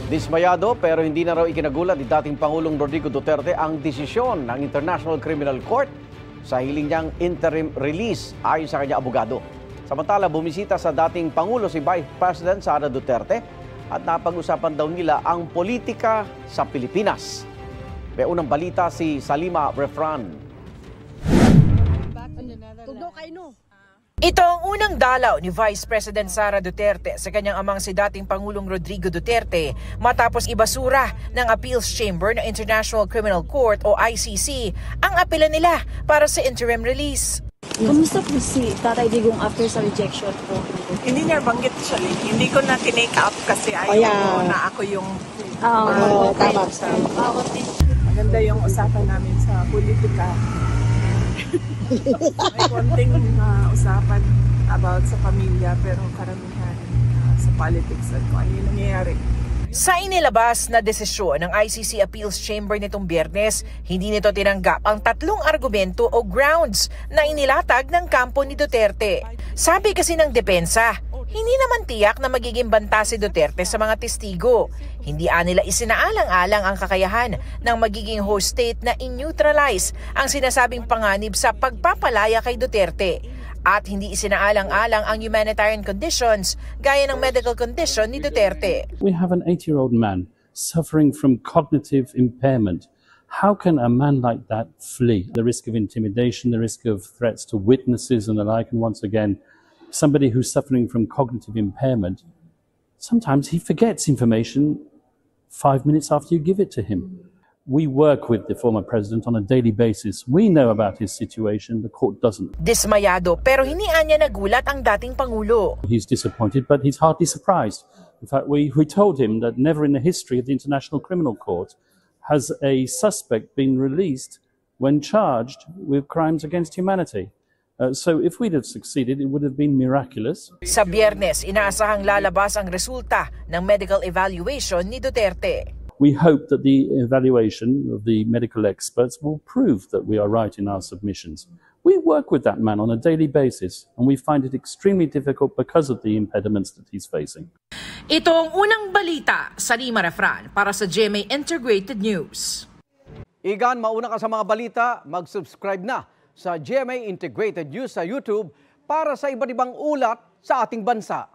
Dismayado pero hindi na raw ikinagulat ni dating Pangulong Rodrigo Duterte ang desisyon ng International Criminal Court sa hiling niyang interim release ayon sa kanyang abogado. Samantala, bumisita sa dating Pangulo si Vice President Sara Duterte at napag-usapan daw nila ang politika sa Pilipinas. May unang balita si Salima Refran. Ito ang unang dalaw ni Vice President Sara Duterte sa kanyang amang si dating Pangulong Rodrigo Duterte matapos ibasura ng Appeals Chamber ng International Criminal Court o ICC ang apela nila para sa interim release. Kumusta po si Tatay Digong after sa rejection po? Hindi niya banggit siya. Hindi ko na tinake up kasi ayaw na ako yung tama. maganda yung usapan namin sa politika. May konting usapan about sa pamilya pero karamihan sa politics at kung ano yung nangyayari. Sa inilabas na desisyon ng ICC Appeals Chamber nitong Biyernes, hindi nito tinanggap ang tatlong argumento o grounds na inilatag ng kampo ni Duterte. Sabi kasi ng depensa, hindi naman tiyak na magiging banta si Duterte sa mga testigo. Hindi nila isinaalang-alang ang kakayahan ng magiging host state na in-neutralize ang sinasabing panganib sa pagpapalaya kay Duterte. At hindi isinaalang-alang ang humanitarian conditions gaya ng medical condition ni Duterte. We have an 80-year-old man suffering from cognitive impairment. How can a man like that flee? The risk of intimidation, the risk of threats to witnesses and the like, and once again, somebody who's suffering from cognitive impairment, sometimes he forgets information 5 minutes after you give it to him. We work with the former president on a daily basis. We know about his situation, the court doesn't. Dismayado pero hinian niya nagulat ang dating Pangulo. He's disappointed, but he's hardly surprised. In fact, we told him that never in the history of the International Criminal Court has a suspect been released when charged with crimes against humanity. So if we'd have succeeded, it would have been miraculous. Sa Biyernes, inaasahang lalabas ang resulta ng medical evaluation ni Duterte. We hope that the evaluation of the medical experts will prove that we are right in our submissions. We work with that man on a daily basis and we find it extremely difficult because of the impediments that he's facing. Ito ang unang balita sa Salima Refran para sa GMA Integrated News. Igan, mauna ka sa mga balita, mag-subscribe na sa GMA Integrated News sa YouTube para sa iba't ibang ulat sa ating bansa.